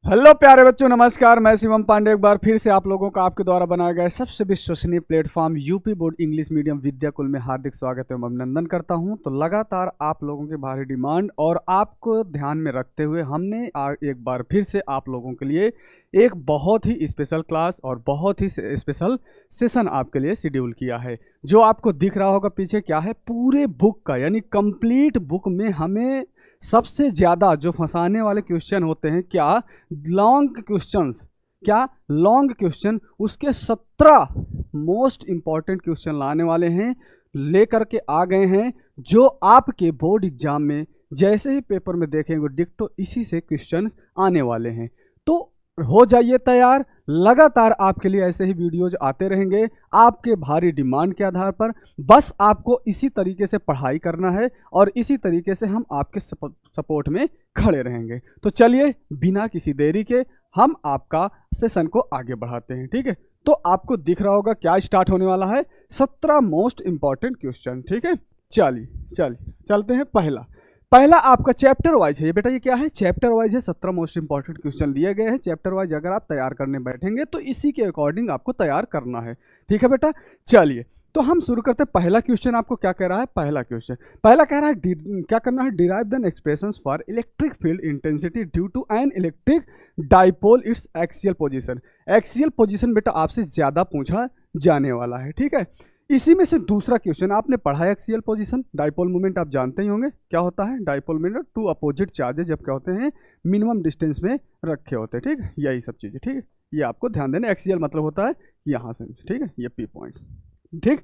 Hello प्यारे बच्चों, नमस्कार। मैं शिवम पांडे एक बार फिर से आप लोगों का आपके द्वारा बनाया गया सबसे विश्वसनीय platform UP board English medium Vidyakul में हार्दिक स्वागत एवं अभिनंदन करता हूं। तो लगातार आप लोगों की भारी डिमांड और आपको ध्यान में रखते हुए हमने एक बार फिर से आप लोगों के लिए एक बहुत ही स्पेशल क्लास और बहुत ही स्पेशल सेशन आपके लिए शेड्यूल किया है। जो आपको दिख रहा होगा पीछे क्या है, पूरे बुक का यानी कंप्लीट बुक में हमें सबसे ज़्यादा जो फंसाने वाले क्वेश्चन होते हैं, क्या लॉन्ग क्वेश्चन, उसके 17 मोस्ट इंपॉर्टेंट क्वेश्चन लाने वाले हैं, लेकर के आ गए हैं, जो आपके बोर्ड एग्जाम में जैसे ही पेपर में देखेंगे डिक्टो इसी से क्वेश्चन आने वाले हैं। तो हो जाइए तैयार, लगातार आपके लिए ऐसे ही वीडियोज आते रहेंगे आपके भारी डिमांड के आधार पर। बस आपको इसी तरीके से पढ़ाई करना है और इसी तरीके से हम आपके सपोर्ट में खड़े रहेंगे। तो चलिए बिना किसी देरी के हम आपका सेशन को आगे बढ़ाते हैं। ठीक है, तो आपको दिख रहा होगा क्या स्टार्ट होने वाला है, 17 मोस्ट इंपॉर्टेंट क्वेश्चन। ठीक है, चलिए चलते हैं। पहला आपका चैप्टर वाइज है ये बेटा। ये क्या है, चैप्टर वाइज है। 17 मोस्ट इंपॉर्टेंट क्वेश्चन दिए गए हैं चैप्टर वाइज। अगर आप तैयार करने बैठेंगे तो इसी के अकॉर्डिंग आपको तैयार करना है। ठीक है बेटा, चलिए तो हम शुरू करते हैं। पहला क्वेश्चन आपको क्या कह रहा है, पहला कह रहा है क्या करना है, derive the expressions for electric field intensity due to an electric dipole its axial position. Axial position बेटा आपसे ज्यादा पूछा जाने वाला है। ठीक है, इसी में से दूसरा क्वेश्चन आपने पढ़ा है एक्सियल पोजीशन। डाइपोल मूवमेंट आप जानते ही होंगे क्या होता है। Dipole movement to opposite charges जब क्या होते हैं, मिनिमम डिस्टेंस में रखे होते हैं। ठीक है, यही सब चीज़ें। ठीक है, ये आपको ध्यान देना। एक्सियल मतलब होता है यहाँ से, ठीक है, ये पी पॉइंट। ठीक,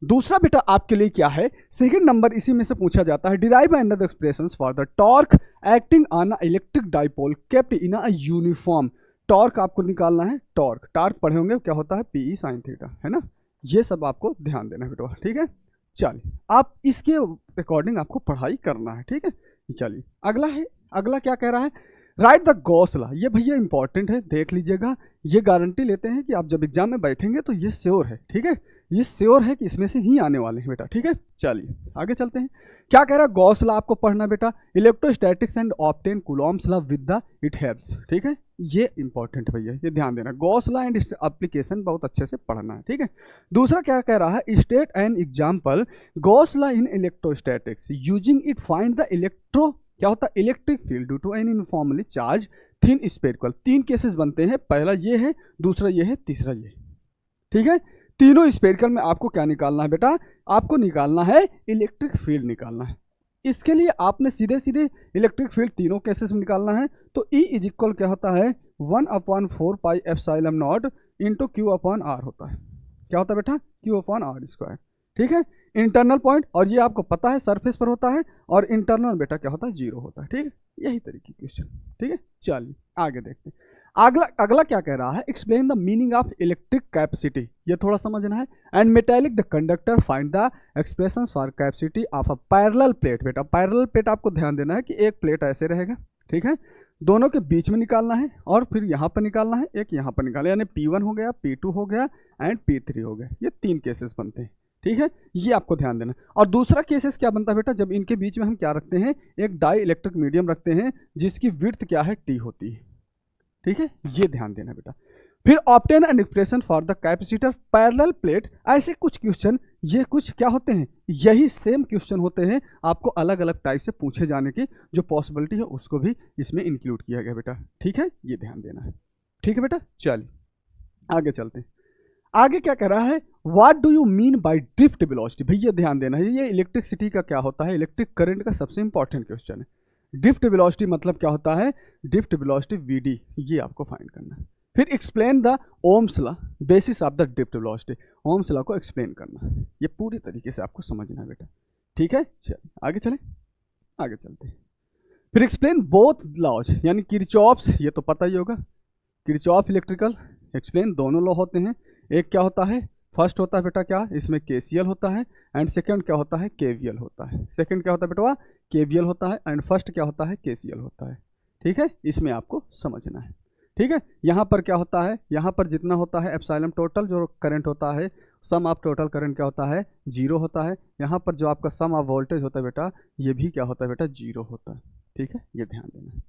दूसरा बेटा आपके लिए क्या है, सेकंड नंबर इसी में से पूछा जाता है, derive the expressions for the torque acting on a electric dipole kept in a uniform. Torque आपको निकालना है। टॉर्क पढ़े होंगे क्या होता है, पी साइन थीटा, है ना। ये सब आपको ध्यान देना है बेटा। ठीक है, चलिए आप इसके अकॉर्डिंग आपको पढ़ाई करना है। ठीक है, चलिए अगला क्या कह रहा है, राइट द गॉस लॉ। ये भैया इंपॉर्टेंट है, देख लीजिएगा। ये गारंटी लेते हैं कि आप जब एग्जाम में बैठेंगे तो ये श्योर है। ठीक है, ये श्योर है कि इसमें से ही आने वाले हैं बेटा। ठीक है, चलिए आगे चलते हैं। क्या कह रहा है, गॉस लॉ आपको पढ़ना बेटा। Electrostatics and obtain Coulomb's law with the it helps. ठीक है, ये इंपॉर्टेंट भैया, ये ध्यान देना। गॉस लॉ एंड एप्लीकेशन बहुत अच्छे से पढ़ना है। ठीक है, दूसरा क्या कह रहा है, state an example Gauss law in electrostatics using it find the क्या होता है, electric field due to an uniformly charge thin spherical. 3 cases बनते हैं, पहला ये है, दूसरा ये है, तीसरा ये। ठीक है, तीनों स्फेरिकल में आपको क्या निकालना है बेटा, आपको निकालना है इलेक्ट्रिक फील्ड निकालना है। इसके लिए आपने सीधे इलेक्ट्रिक फील्ड तीनों केसेस में निकालना है। तो E इज इक्वल क्या होता है, 1/4 pi epsilon not into Q/R होता है। क्या होता है बेटा, Q/R²। ठीक है, इंटरनल पॉइंट, और ये आपको पता है सरफेस पर होता है, और इंटरनल बेटा क्या होता है, 0 होता है। ठीक है, यही तरीके क्वेश्चन। ठीक है, चलिए आगे देखते हैं। अगला क्या कह रहा है, explain the meaning of electric capacity. ये थोड़ा समझना है। And metallic the conductor find the expressions for capacity of a parallel plate. बेटा पैरेलल प्लेट आपको ध्यान देना है कि एक प्लेट ऐसे रहेगा। ठीक है, दोनों के बीच में निकालना है, और फिर यहाँ पर निकालना है, एक यहाँ पर निकालना है, यानी P1 हो गया, P2 हो गया एंड P3 हो गया। ये 3 केसेस बनते हैं। ठीक है, ये आपको ध्यान देना। और दूसरा केसेस क्या बनता है बेटा, जब इनके बीच में हम क्या रखते हैं, एक डाई इलेक्ट्रिक मीडियम रखते हैं जिसकी विड्थ क्या है, T होती है। ठीक है, ये ध्यान देना बेटा। फिर obtain an expression for the capacitor parallel plate. ऐसे कुछ क्वेश्चन, ये कुछ क्या होते हैं, यही सेम क्वेश्चन होते हैं, आपको अलग अलग टाइप से पूछे जाने की जो पॉसिबिलिटी है उसको भी इसमें इंक्लूड किया गया बेटा। ठीक है, ये ध्यान देना है। ठीक है बेटा, चलिए आगे चलते हैं। आगे क्या कह रहा है, what do you mean by drift velocity. भैया ध्यान देना है, ये इलेक्ट्रिसिटी का क्या होता है, इलेक्ट्रिक करंट का सबसे इंपॉर्टेंट क्वेश्चन है। ड्रिफ्ट वेलोसिटी मतलब क्या होता है, ड्रिफ्ट वेलोसिटी VD, ये आपको फाइंड करना है। फिर explain the Ohm's law, basis of the drift velocity. Ohm's law को एक्सप्लेन करना है, ये पूरी तरीके से आपको समझना है बेटा। ठीक है, चलिए आगे चलते हैं। फिर एक्सप्लेन बोथ लॉज, यानी किरचॉफ्स, ये तो पता ही होगा, किरचॉफ इलेक्ट्रिकल, एक्सप्लेन दोनों लॉ होते हैं। एक क्या होता है, फर्स्ट होता है बेटा क्या, इसमें KCL होता है, एंड सेकंड क्या होता है, KVL होता है। सेकंड क्या होता है बेटा, KVL होता है, एंड फर्स्ट क्या होता है, KCL होता है। ठीक है, इसमें आपको समझना है। ठीक है, यहाँ पर क्या होता है, यहाँ पर जितना होता है एप्सिलॉन टोटल जो करंट होता है, सम ऑफ टोटल करंट क्या होता है, 0 होता है। यहाँ पर जो आपका सम ऑफ वोल्टेज होता है बेटा, ये भी क्या होता है बेटा, 0 होता है। ठीक है, ये ध्यान देना है।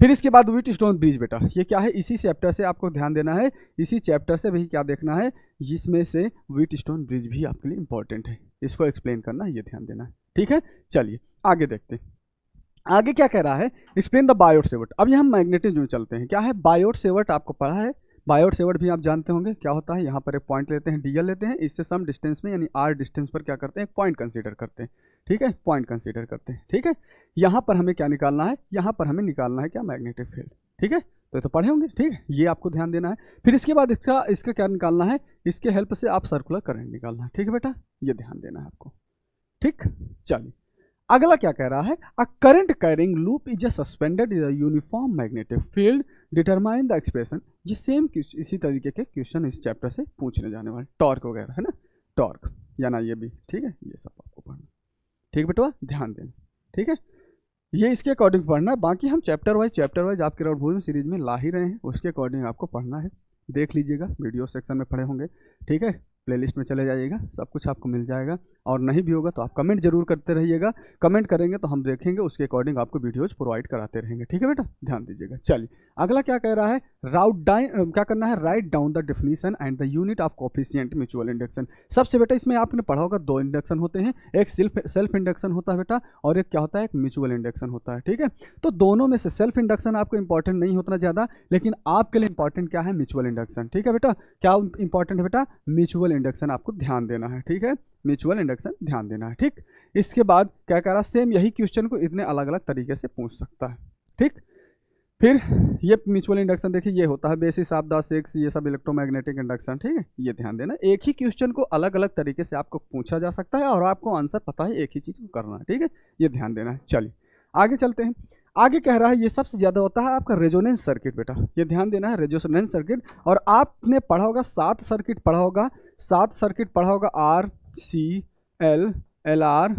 फिर इसके बाद व्हीटस्टोन ब्रिज बेटा, ये क्या है, इसी चैप्टर से आपको ध्यान देना है, इसी चैप्टर से भी क्या देखना है, इसमें से व्हीटस्टोन ब्रिज भी आपके लिए इंपॉर्टेंट है, इसको एक्सप्लेन करना है, ये ध्यान देना है। ठीक है, चलिए आगे देखते हैं। आगे क्या कह रहा है, एक्सप्लेन द बायोट सेवर्ट। अब यहाँ मैग्नेटिज्म में चलते हैं। क्या है बायोट सेवर्ट, आपको पढ़ा है, बायोट सेवर्ट भी आप जानते होंगे क्या होता है। यहाँ पर एक पॉइंट लेते हैं, डीएल लेते हैं, इससे सम डिस्टेंस में यानी आर डिस्टेंस पर क्या करते हैं, एक पॉइंट कंसीडर करते हैं। ठीक है, पॉइंट कंसीडर करते हैं। ठीक है, यहाँ पर हमें क्या निकालना है, यहाँ पर हमें निकालना है क्या, मैग्नेटिक फील्ड। ठीक है, तो ये तो पढ़े होंगे। ठीक है, ये आपको ध्यान देना है। फिर इसके बाद इसका क्या निकालना है, इसके हेल्प से आप सर्कुलर करंट निकालना है। ठीक है बेटा, ये ध्यान देना है आपको। ठीक, चलिए अगला क्या कह रहा है, a current carrying loop is suspended in uniform magnetic field determine the expression. ये सेम इसी तरीके के क्वेश्चन इस चैप्टर से पूछने जाने वाले, टॉर्क वगैरह है ना, टॉर्क या ना ये भी। ठीक है, ये सब आपको पढ़ना। ठीक बेटा, ध्यान देना। ठीक है, ये इसके अकॉर्डिंग पढ़ना है, बाकी हम चैप्टर वाइज आपके राउंड सीरीज में ला ही रहे हैं, उसके अकॉर्डिंग आपको पढ़ना है। देख लीजिएगा, वीडियो सेक्शन में पढ़े होंगे। ठीक है, प्लेलिस्ट में चले जाइएगा, सब कुछ आपको मिल जाएगा। और नहीं भी होगा तो आप कमेंट जरूर करते रहिएगा, कमेंट करेंगे तो हम देखेंगे, उसके अकॉर्डिंग आपको वीडियोज प्रोवाइड कराते रहेंगे। ठीक है बेटा, ध्यान दीजिएगा। चलिए अगला क्या कह रहा है, क्या करना है, write down the definition and the unit of coefficient mutual induction. सबसे बेटा इसमें आपने पढ़ा होगा, दो इंडक्शन होते हैं, एक सेल्फ इंडक्शन होता है बेटा, और एक क्या होता है, एक म्यूचुअल इंडक्शन होता है। ठीक है, तो दोनों में से सेल्फ इंडक्शन आपको इंपॉर्टेंट नहीं होता ज़्यादा, लेकिन आपके लिए इंपॉर्टेंट क्या है, म्यूचुअल इंडक्शन। ठीक है बेटा, क्या इंपॉर्टेंट है बेटा, म्यूचुअल इंडक्शन आपको ध्यान देना है। ठीक है, म्यूचुअल इंडक्शन ध्यान देना है। ठीक, इसके बाद क्या कह रहा है, सेम यही क्वेश्चन को इतने अलग अलग तरीके से पूछ सकता है। ठीक, फिर ये म्यूचुअल इंडक्शन देखिए, ये होता है बेसिस ऑफ द सिक्स, ये सब इलेक्ट्रोमैग्नेटिक इंडक्शन। ठीक है, ये ध्यान देना, एक ही क्वेश्चन को अलग अलग तरीके से आपको पूछा जा सकता है और आपको आंसर पता है, एक ही चीज़ को करना है। ठीक है, ये ध्यान देना है। चलिए आगे चलते हैं। आगे कह रहा है, ये सबसे ज़्यादा होता है आपका रेजोनेंस सर्किट बेटा, ये ध्यान देना है, रेजोनेंस सर्किट। और आपने पढ़ा होगा 7 सर्किट पढ़ा होगा, 7 सर्किट पढ़ा होगा, R C L L R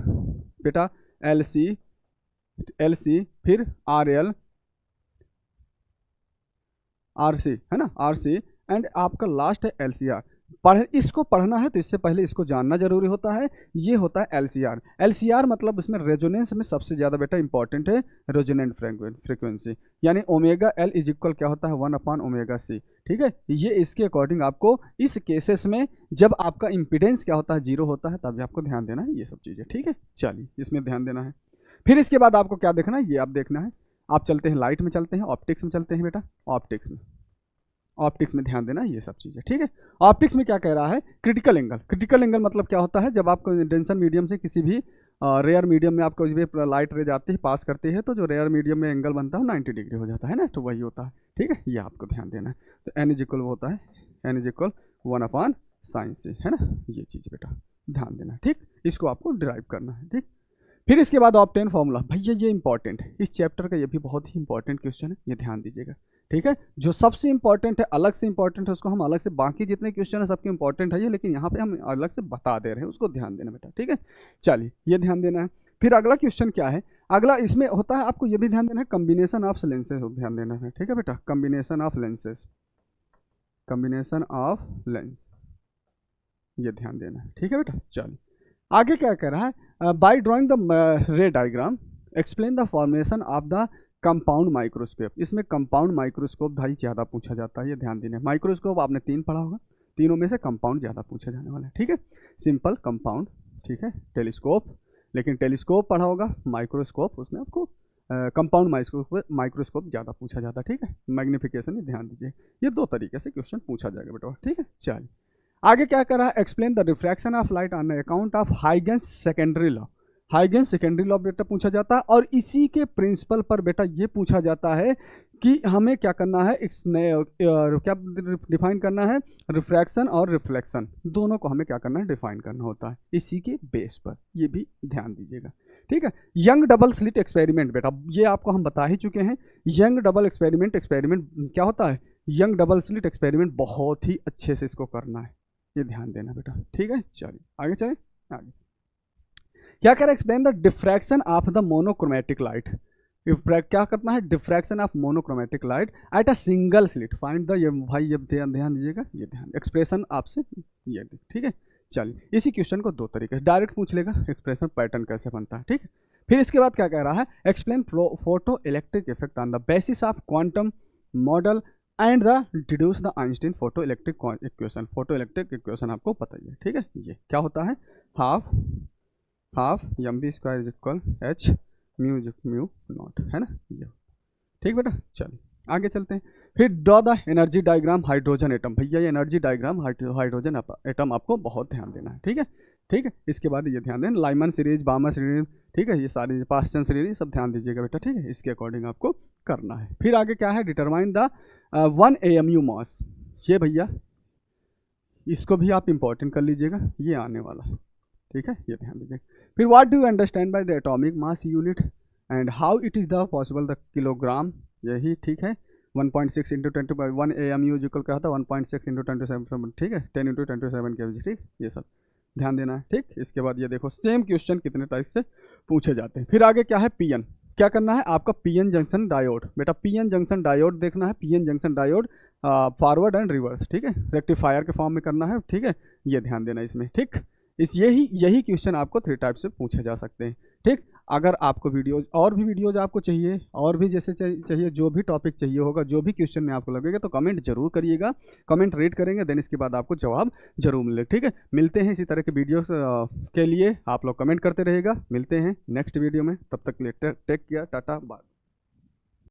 बेटा, एल सी फिर आर एल आर सी है ना, आर सी एंड आपका लास्ट है एल सी आर। इसको पढ़ना है तो इससे पहले इसको जानना जरूरी होता है, ये होता है L C R. L C R मतलब उसमें रेजोनेंस में सबसे ज़्यादा बेटा इंपॉर्टेंट है रेजोनेंट फ्रीक्वेंसी, यानी ओमेगा एल इज इक्वल क्या होता है, 1/ओमेगा सी। ठीक है, ये इसके अकॉर्डिंग आपको इस केसेस में जब आपका इम्पिडेंस क्या होता है, 0 होता है, तभी आपको ध्यान देना है ये सब चीज़ें। ठीक है, चलिए इसमें ध्यान देना है। फिर इसके बाद आपको क्या देखना है, ये आप देखना है, आप चलते हैं लाइट में, चलते हैं ऑप्टिक्स में, चलते हैं बेटा ऑप्टिक्स में ध्यान देना ये सब चीज़ें। ठीक है, ऑप्टिक्स में क्या कह रहा है, क्रिटिकल एंगल। क्रिटिकल एंगल मतलब क्या होता है, जब आपको डेंसर मीडियम से किसी भी रेयर मीडियम में आपको जब लाइट रे जाती है, पास करती है, तो जो रेयर मीडियम में एंगल बनता है 90 डिग्री हो जाता है ना, तो वही होता है। ठीक है, ये आपको ध्यान देना है। तो एन इज इक्वल होता है, एन इज इक्वल 1/sin है ना, ये चीज़ बेटा ध्यान देना। ठीक, इसको आपको डिराइव करना है। ठीक, फिर इसके बाद ऑप्टेन फॉर्मूला, भैया ये इंपॉर्टेंट है, इस चैप्टर का ये भी बहुत ही इंपॉर्टेंट क्वेश्चन है, ये ध्यान दीजिएगा। ठीक है, जो सबसे इंपॉर्टेंट है, अलग से इंपॉर्टेंट है, उसको हम अलग से, बाकी जितने क्वेश्चन है सबके इंपॉर्टेंट है ये, लेकिन यहाँ पे हम अलग से बता दे रहे हैं, उसको ध्यान देना बेटा। ठीक है, चलिए ये ध्यान देना है। फिर अगला क्वेश्चन क्या है, अगला इसमें होता है, आपको ये भी ध्यान देना है, कम्बिनेशन ऑफ लेंसेज ध्यान देना है। ठीक है बेटा, combination of lenses, combination of lens, ये ध्यान देना है। ठीक है बेटा, चलिए आगे क्या कह रहा है, by drawing the ray diagram explain the formation of the compound microscope. इसमें कंपाउंड माइक्रोस्कोप भाई ज़्यादा पूछा जाता है, ये ध्यान देना है। माइक्रोस्कोप आपने 3 पढ़ा होगा, तीनों में से कंपाउंड ज़्यादा पूछा जाने वाला है। ठीक है, सिंपल कंपाउंड, ठीक है, टेलीस्कोप, लेकिन टेलीस्कोप पढ़ा होगा, माइक्रोस्कोप उसमें आपको कंपाउंड माइक्रोस्कोप ज़्यादा पूछा जाता है। ठीक है, मैग्निफिकेशन ध्यान दीजिए, ये 2 तरीके से क्वेश्चन पूछा जाएगा बेटा। ठीक है, चलिए आगे क्या कर रहा है, explain the refraction of light on account of Huygens secondary law. Huygens secondary law बेटा पूछा जाता है, और इसी के प्रिंसिपल पर बेटा ये पूछा जाता है कि हमें क्या करना है, क्या डिफाइन करना है, रिफ्रैक्शन और रिफ्लेक्शन, दोनों को हमें क्या करना है, डिफाइन करना होता है इसी के बेस पर, ये भी ध्यान दीजिएगा। ठीक है, यंग डबल स्लिट एक्सपेरिमेंट बेटा, ये आपको हम बता ही चुके हैं। यंग डबल एक्सपेरिमेंट क्या होता है, यंग डबल स्लिट एक्सपेरिमेंट बहुत ही अच्छे से इसको करना है, ये ध्यान देना बेटा। ठीक है, चलिए आगे चलें। आगे क्या कह रहा है, explain the diffraction of the monochromatic light. क्या करना है, diffraction of monochromatic light at a single slit, find the, ये भाई ये ध्यान दीजिएगा, ये ध्यान एक्सप्रेशन आपसे ये। ठीक है, चलिए इसी क्वेश्चन को 2 तरीके से डायरेक्ट पूछ लेगा, एक्सप्रेशन पैटर्न कैसे बनता है। ठीक है, फिर इसके बाद क्या कह रहा है, explain photo electric effect on the basis of quantum model and the deduce the Einstein photo electric equation. Photo electric equation आपको पता ही है, ठीक है। ये क्या होता है, half M B square is equal H mu naught, है ना ये, ठीक बेटा। चलिए आगे चलते हैं। फिर draw the energy diagram hydrogen atom. भैया ये एनर्जी डायग्राम हाइड्रोजन एटम आपको बहुत ध्यान देना है, ठीक है, ठीक है। इसके बाद ये ध्यान देना, लाइमन सीरीज, बामर सीरीज, ठीक है, ये सारी पास्टन सीरीज सब ध्यान दीजिएगा बेटा, ठीक है। इसके अकॉर्डिंग आपको करना है। फिर आगे क्या है, डिटरमाइन द 1 AMU मास। ये भैया इसको भी आप इंपॉर्टेंट कर लीजिएगा, ये आने वाला है, ठीक है, ये ध्यान दीजिएगा। फिर what do you understand by the atomic mass unit and how it is the possible the kilogram, यही ठीक है। 1.6 इंटू 10 बाई 1 AMU इक्वल क्या होता है 1.6 इंटू 10 to 7, ठीक है, 10 इंटू 10 to 7 के, ठीक, ये सब ध्यान देना है, ठीक। इसके बाद ये देखो सेम क्वेश्चन कितने टाइप से पूछे जाते हैं। फिर आगे क्या है, PN। क्या करना है आपका, PN जंक्शन डायोड। बेटा PN जंक्शन डायोड देखना है, PN junction diode forward and reverse, ठीक है, रेक्टिफायर के फॉर्म में करना है, ठीक है, ये ध्यान देना इसमें, ठीक। यही क्वेश्चन आपको 3 टाइप से पूछे जा सकते हैं, ठीक। अगर आपको वीडियोज और भी वीडियोज आपको चाहिए, और भी जैसे चाहिए, जो भी टॉपिक चाहिए होगा, जो भी क्वेश्चन में आपको लगेगा, तो कमेंट जरूर करिएगा। कमेंट रीड करेंगे, देन इसके बाद आपको जवाब जरूर मिले, ठीक है। मिलते हैं इसी तरह के वीडियोस के लिए, आप लोग कमेंट करते रहिएगा। मिलते हैं नेक्स्ट वीडियो में, तब तक के लिए टेक केयर, टाटा बाय।